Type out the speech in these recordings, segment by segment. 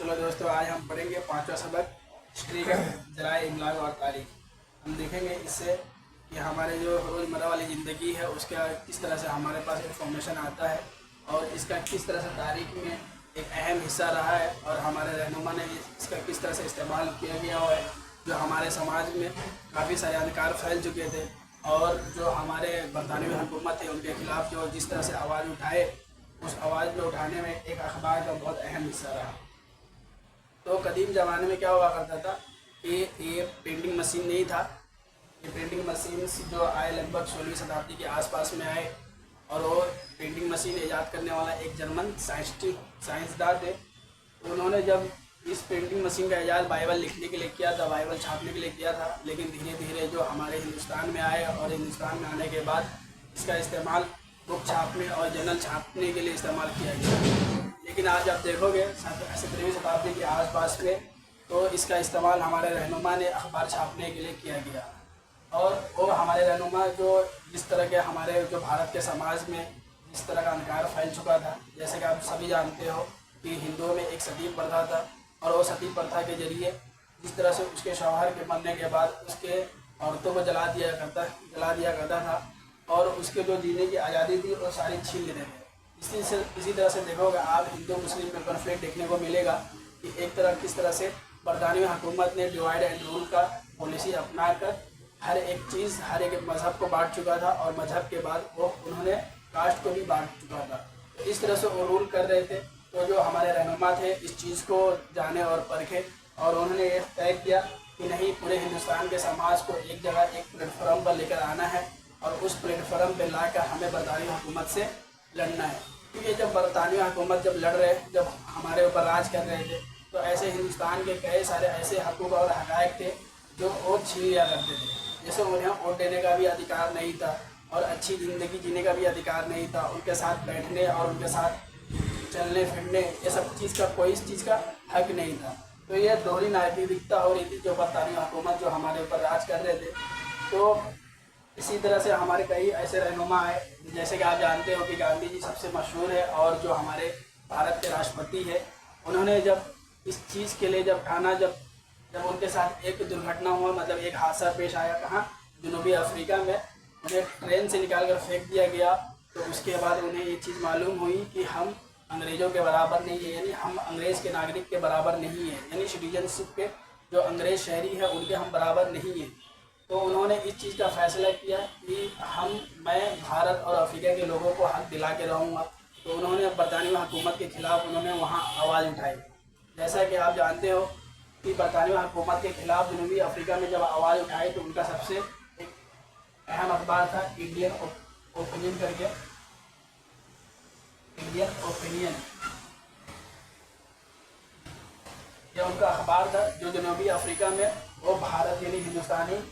चलो दोस्तों, आज हम पढ़ेंगे पांचवा सबक हिस्ट्री का ज़राए इबलाग और तारीख। हम देखेंगे इससे कि हमारे जो रोज़मर्रा वाली ज़िंदगी है उसका किस तरह से हमारे पास इंफॉर्मेशन आता है और इसका किस तरह से तारीख में एक अहम हिस्सा रहा है और हमारे रहनुमा ने इसका किस तरह से इस्तेमाल किया गया हुआ है। जो हमारे समाज में काफ़ी सारे अधिकार फैल चुके थे और जो हमारे बरतानवी हुकूमत है उनके ख़िलाफ़ जो जिस तरह से आवाज़ उठाए, उस आवाज़ में उठाने में एक अखबार का बहुत अहम हिस्सा रहा। तो कदीम ज़माने में क्या हुआ करता था कि ये प्रिंटिंग मशीन नहीं था। ये प्रिंटिंग मशीन जो आए लगभग 16वीं शताब्दी के आसपास में आए और वो प्रिंटिंग मशीन ईजाद करने वाला एक जर्मन साइंसदान थे। उन्होंने जब इस प्रिंटिंग मशीन का ईजाद बाइबल लिखने के लिए किया था, बाइबल छापने के लिए किया था, लेकिन धीरे धीरे जो हमारे हिंदुस्तान में आए और हिंदुस्तान में आने के बाद इसका इस्तेमाल बुक छापने और जर्नल छापने के लिए इस्तेमाल किया गया। लेकिन आज आप देखोगे 17वीं शताब्दी के आसपास में तो इसका इस्तेमाल हमारे रहनुमा ने अखबार छापने के लिए किया गया। और वो हमारे रहनुमा जो जिस तरह के हमारे जो भारत के समाज में जिस तरह का अंधकार फैल चुका था, जैसे कि आप सभी जानते हो कि हिंदुओं में एक सती प्रथा था और वो सती प्रथा के जरिए जिस तरह से उसके शौहर के मरने के बाद उसके औरतों को जला दिया करता था और उसके जो जीने की आज़ादी थी वो सारी छीन लेते थे। इसी तरह से देखोगे आप हिंदू मुस्लिम में कॉन्फ्लिक्ट देखने को मिलेगा कि एक तरह किस तरह से बरतानवी हुकूमत ने डिवाइड एंड रूल का पॉलिसी अपना कर हर एक चीज़ हर एक मज़हब को बांट चुका था और मज़हब के बाद वो उन्होंने कास्ट को भी बांट चुका था। तो इस तरह से वो रूल कर रहे थे। तो जो हमारे रहनुमा थे इस चीज़ को जाने और परखे और उन्होंने ये तय किया कि नहीं, पूरे हिंदुस्तान के समाज को एक जगह एक प्लेटफॉर्म पर लेकर आना है और उस प्लेटफॉर्म पर लाकर हमें बरतानवी हुकूमत से लड़ना है। क्योंकि जब बरतानवी हुकूमत जब लड़ रहे, जब हमारे ऊपर राज कर रहे थे, तो ऐसे हिंदुस्तान के कई सारे ऐसे हकूक़ और हक़ाइक़ थे जो वोट छीन लिया करते थे। जैसे उन्हें वोट देने का भी अधिकार नहीं था और अच्छी ज़िंदगी जीने का भी अधिकार नहीं था। उनके साथ बैठने और उनके साथ चलने फिरने ये सब चीज़ का कोई इस चीज़ का हक नहीं था। तो ये दोहरी नागरिकता हो रही थी जो बरतानवी हुकूमत जो हमारे ऊपर राज कर रहे थे। तो इसी तरह से हमारे कई ऐसे रहनुमा आए, जैसे कि आप जानते हो कि गांधी जी सबसे मशहूर है और जो हमारे भारत के राष्ट्रपति है। उन्होंने जब इस चीज़ के लिए जब उनके साथ एक दुर्घटना हुआ, मतलब एक हादसा पेश आया, कहाँ, जनूबी अफ्रीका में, उन्हें ट्रेन से निकाल कर फेंक दिया गया। तो उसके बाद उन्हें ये चीज़ मालूम हुई कि हम अंग्रेज़ों के बराबर नहीं है, यानी हम अंग्रेज़ के नागरिक के बराबर नहीं है, यानी सिटीजनशिप के जो अंग्रेज़ शहरी है उनके हम बराबर नहीं हैं। तो उन्होंने इस चीज़ का फ़ैसला किया कि मैं भारत और अफ्रीका के लोगों को हक दिला के रहूँगा। तो उन्होंने बरतानवी हुकूमत के ख़िलाफ़ उन्होंने वहाँ आवाज़ उठाई। जैसा कि आप जानते हो कि बरतानवी हुकूमत के ख़िलाफ़ जनूबी अफ्रीका में जब आवाज़ उठाई तो उनका सबसे एक अहम अखबार था इंडियन ओपिनियन करके, इंडियन ओपिनियन, यह उनका अखबार था जो जनूबी अफ्रीका में वो भारत यानी हिंदुस्तानी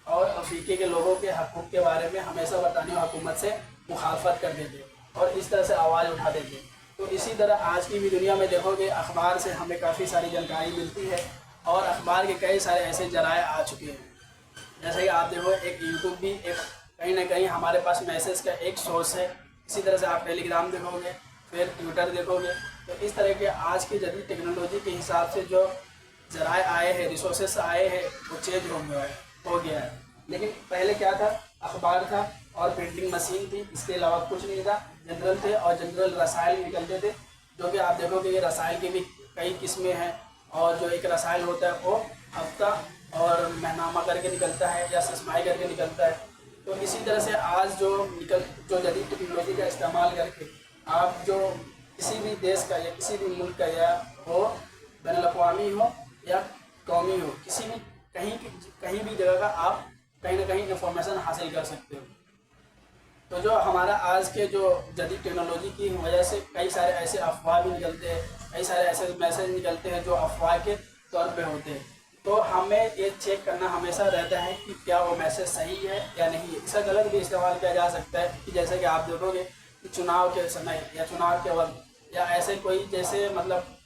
और अफ्रीकी के लोगों के हकूक़ के बारे में हमेशा बरतानवी हुकूमत से मुखालफत करते थे और इस तरह से आवाज़ उठाते थे। तो इसी तरह आज की भी दुनिया में देखोगे अखबार से हमें काफ़ी सारी जानकारी मिलती है और अखबार के कई सारे ऐसे जराए आ चुके हैं। जैसे कि आप देखो एक यूट्यूब भी एक कहीं ना कहीं हमारे पास मैसेज का एक सोर्स है। इसी तरह से आप टेलीग्राम देखोगे, फिर ट्विटर देखोगे। तो इस तरह के आज की जदीद टेक्नोलॉजी के हिसाब से जो जराए आए हैं, रिसोर्सेस आए हैं, वो चेंज हो गया है। लेकिन पहले क्या था, अखबार था और प्रिंटिंग मशीन थी, इसके अलावा कुछ नहीं था। जनरल थे और जनरल रसायल निकलते थे, जो कि आप देखोगे ये रसायल की भी कई किस्में हैं। और जो एक रसायल होता है वो हफ्ता और महीनामा करके निकलता है या सस्माई करके निकलता है। तो इसी तरह से आज जो जदीद टेक्नोलॉजी का इस्तेमाल करके आप जो किसी भी देश का या किसी भी मुल्क का, या वो बैनुल-अक़वामी हो या कौमी हो, किसी भी कहीं भी जगह का आप कहीं ना कहीं इंफॉर्मेशन हासिल कर सकते हो। तो जो हमारा आज के जो जदीद टेक्नोलॉजी की वजह से कई सारे ऐसे अफवाह भी निकलते हैं, कई सारे ऐसे मैसेज निकलते हैं जो अफवाह के तौर पे होते हैं। तो हमें ये चेक करना हमेशा रहता है कि क्या वो मैसेज सही है या नहीं है। इसका गलत भी इस्तेमाल किया जा सकता है कि जैसे कि आप देखोगे कि चुनाव के समय या चुनाव के वक्त या ऐसे कोई जैसे मतलब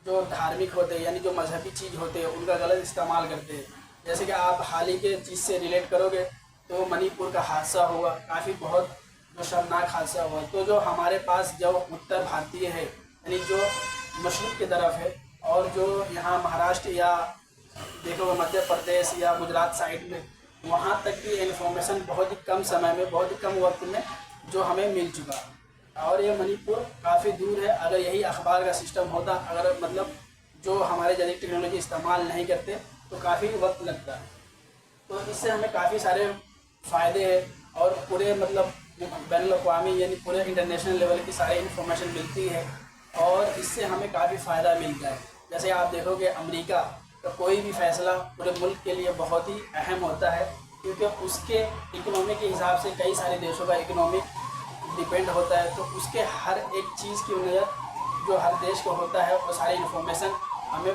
जो धार्मिक होते हैं यानी जो मजहबी चीज़ होते हैं उनका गलत इस्तेमाल करते हैं। जैसे कि आप हाल ही के चीज़ से रिलेट करोगे तो मणिपुर का हादसा हुआ, काफ़ी बहुत जो शर्मनाक हादसा हुआ। तो जो हमारे पास जो उत्तर भारतीय है यानी जो मशरक़ की तरफ है, اور جو یہاں مہاراشٹر یا دیکھو گے مدھیہ پردیش یا گجرات سائڈ میں، وہاں تک کی انفارمیشن بہت ہی کم سمے میں، بہت ہی کم وقت میں جو ہمیں مل چکا، اور یہ منی پور کافی دور ہے۔ اگر یہی اخبار کا سسٹم ہوتا، اگر مطلب جو ہمارے جدید ٹیکنالوجی استعمال نہیں کرتے تو کافی وقت لگتا ہے۔ تو اس سے ہمیں کافی سارے فائدے ہیں، اور پورے مطلب بین الاقوامی یعنی پورے انٹرنیشنل لیول کی ساری انفارمیشن ملتی ہے، اور اس سے ہمیں کافی فائدہ ملتا ہے۔ جیسے آپ دیکھو گے امریکہ کا کوئی بھی فیصلہ پورے ملک کے لیے بہت ہی اہم ہوتا ہے، کیونکہ اس کے اکنومی کے حساب سے کئی سارے دیشوں کا اکنومک ڈپینڈ ہوتا ہے، تو اس کے ہر ایک چیز کی بنیاد جو ہر دیش کو ہوتا ہے، وہ ساری انفارمیشن ہمیں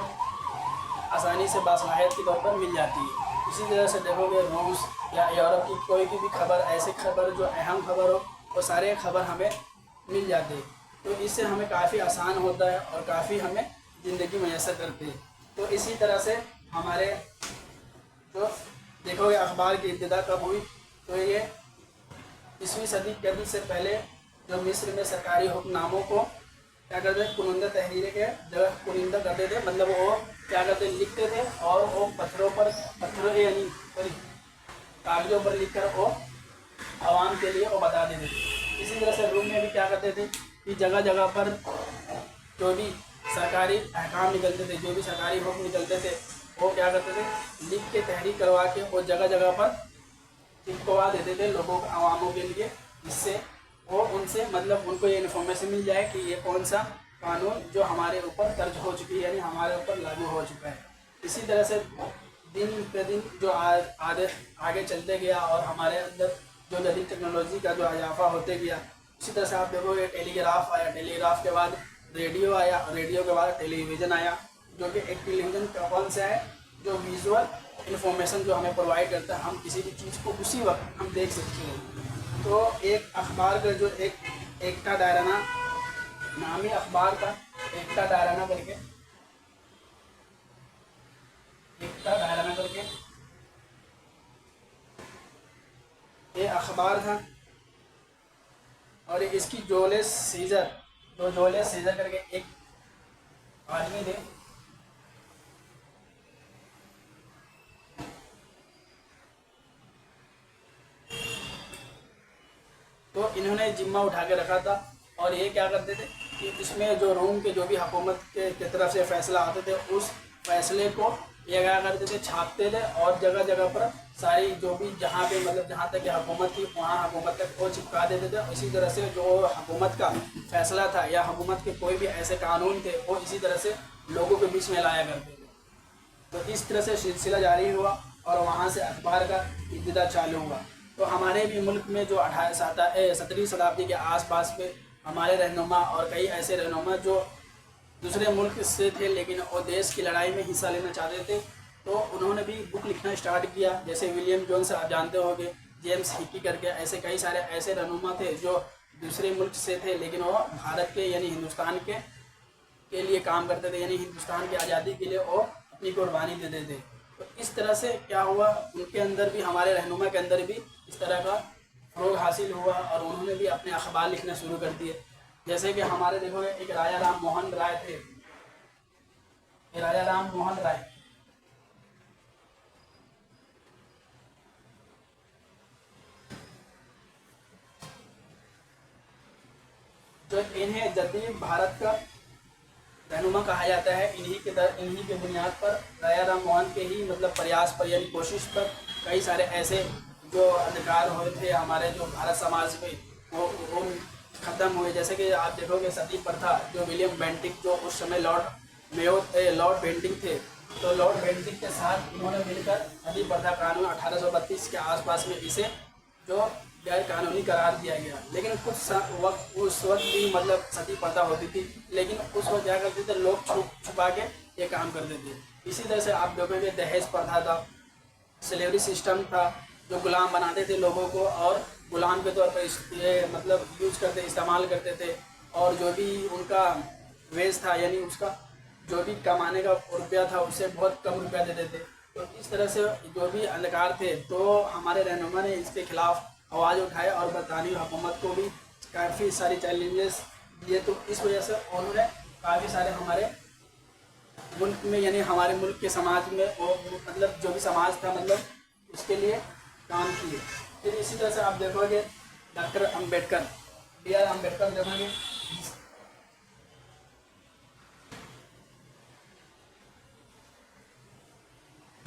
آسانی سے باصلاحیت کے طور پر مل جاتی ہے۔ اسی طرح سے دیکھو گے روس یا یورپ کی کوئی بھی خبر، ایسی خبر جو اہم خبر ہو، وہ سارے خبر ہمیں مل جاتے ہیں، تو اس سے ہمیں کافی آسان ہوتا ہے اور کافی ہمیں زندگی میسر کرتے ہیں۔ تو اسی طرح سے ہمارے جو دیکھو گے اخبار کی ابتدا کب ہوئی، تو یہ 20ویں صدی سے پہلے جو مصر میں سرکاری حکم ناموں کو کیا کرتے تھے، کنندہ تحریریں کے جگہ کنندہ کرتے تھے، مطلب وہ کیا کرتے لکھتے تھے، اور وہ پتھروں یعنی کاغذوں پر لکھ کر وہ عوام کے لیے وہ بتا دیتے تھے۔ اسی طرح سے روم میں بھی کیا کرتے تھے کہ جگہ جگہ پر جو بھی سرکاری احکام نکلتے تھے، جو بھی سرکاری حکم نکلتے تھے، وہ کیا کرتے تھے لکھ کے تحریر کروا کے وہ جگہ جگہ پر چپکوا دیتے تھے لوگوں کو، عواموں کے لیے، جس سے وہ ان سے مطلب ان کو یہ انفارمیشن مل جائے کہ یہ کون سا قانون جو ہمارے اوپر درج ہو چکی ہے، یعنی ہمارے اوپر لاگو ہو چکا ہے۔ اسی طرح سے دن پہ دن جو آگے چلتے گیا، اور ہمارے اندر جو جدید ٹیکنالوجی کا جو اضافہ ہوتے گیا، اسی طرح سے آپ دیکھو گے ٹیلی گراف آیا، ٹیلی گراف کے بعد ریڈیو آیا، ریڈیو کے بعد ٹیلی ویژن آیا، جو کہ ایک ٹیلی ویژن کون سا ہے جو ویژول انفارمیشن جو ہمیں پرووائڈ کرتا ہے، ہم کسی بھی چیز کو اسی وقت ہم دیکھ سکتے ہیں۔ تو ایک اخبار کا جو ایکٹا ڈائرانہ نامی اخبار کا ایکٹا ڈائرانہ کر کے یہ اخبار تھا، اور اس کی جولیس سیزر کر کے ایک آدمی تھے، تو انہوں نے ذمہ اٹھا کے رکھا تھا، اور یہ کیا کرتے تھے کہ اس میں جو روم کے جو بھی حکومت کی طرف سے فیصلہ آتے تھے، اس فیصلے کو یہ کیا کرتے تھے چھاپتے تھے، اور جگہ جگہ پر ساری جو بھی جہاں پہ مطلب جہاں تک حکومت تھی وہاں حکومت تک وہ چپکا دیتے تھے۔ اسی طرح سے جو حکومت کا فیصلہ تھا یا حکومت کے کوئی بھی ایسے قانون تھے، وہ اسی طرح سے لوگوں کے بیچ میں لایا کرتے تھے۔ تو اس طرح سے سلسلہ جاری ہوا، اور وہاں سے اخبار کا ابتدا چالو ہوا۔ تو ہمارے بھی ملک میں جو 17ویں شتابدی کے آس پاس پہ ہمارے رہنما اور کئی ایسے رہنما جو دوسرے ملک سے تھے لیکن وہ دیش کی لڑائی میں حصہ لینا چاہتے تھے، تو انہوں نے بھی بک لکھنا اسٹارٹ کیا، جیسے ولیم جونس آپ جانتے ہو گے، جیمس ہکی کر کے، ایسے کئی سارے ایسے رہنما تھے جو دوسرے ملک سے تھے لیکن وہ بھارت کے یعنی ہندوستان کے لیے کام کرتے تھے، یعنی ہندوستان کی آزادی کے لیے وہ اپنی قربانی دیتے تھے۔ تو اس طرح سے کیا ہوا، ان کے اندر بھی ہمارے رہنما کے اندر بھی اس طرح کا فروغ حاصل ہوا، اور انہوں نے بھی اپنے اخبار لکھنا شروع کر دیے۔ جیسے کہ ہمارے دیکھو گے ایک راجا رام موہن رائے تھے، راجا رام موہن رائے، جو انہیں جدید بھارت کا رہنما کہا جاتا ہے۔ انہی کے بنیاد پر راجا رام موہن کے ہی مطلب پریاس پر یعنی کوشش پر کئی سارے ایسے جو ادھکار ہوئے تھے ہمارے جو بھارت سماج میں وہ ختم ہوئے۔ جیسے کہ آپ دیکھو گے ستی پرتھا، جو ولیم بینٹک جو اس سمے لارڈ بینٹنگ تھے، تو لارڈ بینٹنگ کے ساتھ انہوں نے مل کر ستی پرتھا قانون 1832 کے آس پاس میں اسے جو غیر قانونی قرار دیا گیا، لیکن اس وقت بھی مطلب ستی پرتھا ہوتی تھی، لیکن اس وقت کیا کرتے تھے لوگ چھپا کے یہ کام کرتے تھے۔ اسی طرح سے آپ دیکھیں گے دہیج پرتھا تھا، سلیوری سسٹم تھا، جو غلام بناتے تھے لوگوں کو اور غلام کے طور پر یہ مطلب استعمال کرتے تھے، اور جو بھی ان کا ویج تھا یعنی اس کا جو بھی کمانے کا روپیہ تھا اس سے بہت کم روپیہ دیتے تھے۔ تو اس طرح سے جو بھی ادھکار تھے، تو ہمارے رہنما نے اس کے خلاف آواز اٹھائے، اور برطانوی حکومت کو بھی کافی ساری چیلنجز دیے۔ تو اس وجہ سے انہوں نے کافی سارے ہمارے मुल्क में यानी हमारे मुल्क के समाज में वो मतलब जो भी समाज था मतलब उसके लिए काम किए। फिर इसी तरह से आप देखोगे doctor Ambedkar, B R Ambedkar देखोगे,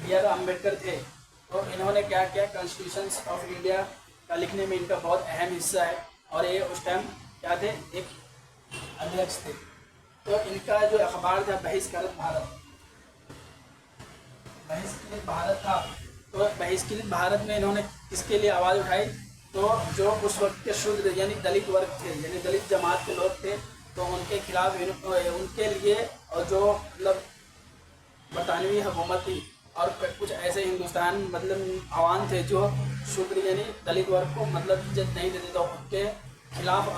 बी आर अम्बेडकर थे तो इन्होंने क्या किया, कॉन्स्टिट्यूशन ऑफ इंडिया का लिखने में इनका बहुत अहम हिस्सा है। और ये उस टाइम क्या थे, एक अध्यक्ष थे। तो इनका जो अखबार था बहिष्कृत भारत, बहिष्कृत भारत था, तो बहिष्कृत भारत में इन्होंने किसके लिए आवाज़ उठाई, तो जो उस वक्त के शूद्र यानी दलित वर्ग थे, यानी दलित जमात के लोग थे, तो उनके खिलाफ उनके लिए, और जो मतलब बरतानवी हुकूमत थी और कुछ ऐसे हिंदुस्तान मतलब आवाम थे जो शूद्र यानी दलित वर्ग को मतलब इज्जत नहीं देते, तो उनके खिलाफ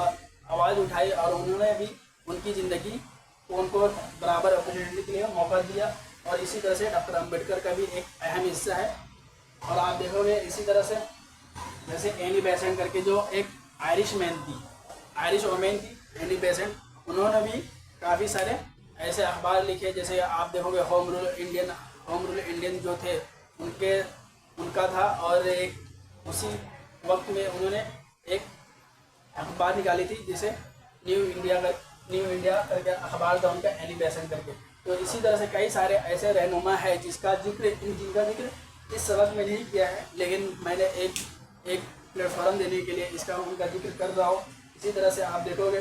आवाज़ उठाई और उन्होंने भी उनकी ज़िंदगी को उनको बराबर अपॉर्चुनिटी के लिए मौका दिया। और इसी तरह से डॉक्टर अम्बेडकर का भी एक अहम हिस्सा है। और आप देखोगे इसी तरह से जैसे एनी बेसेंट करके जो एक आयरिश मैन थी, आयरिश वोमेन थी एनी बेसेंट, उन्होंने भी काफ़ी सारे ऐसे अखबार लिखे। जैसे आप देखोगे होम रूल इंडियन जो थे उनका था, और एक उसी वक्त में उन्होंने एक अखबार निकाली थी जिसे न्यू इंडिया करके अखबार था उनका, एनी बेसेंट करके। तो इसी तरह से कई सारे ऐसे रहनुमा है जिनका जिक्र इस सबक में नहीं किया है, लेकिन मैंने एक प्लेटफॉर्म देने के लिए इसका उनका जिक्र कर रहा हूँ। इसी तरह से आप देखोगे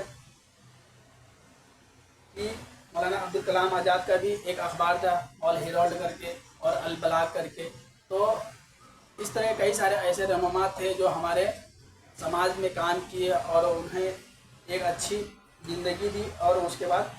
कि मौलाना अब्दुल कलाम आज़ाद का भी एक अखबार था ऑल हेराल्ड करके और अल बलाग करके। तो इस तरह कई सारे ऐसे रहनुमा थे जो हमारे समाज में काम किए और उन्हें एक अच्छी ज़िंदगी दी और उसके बाद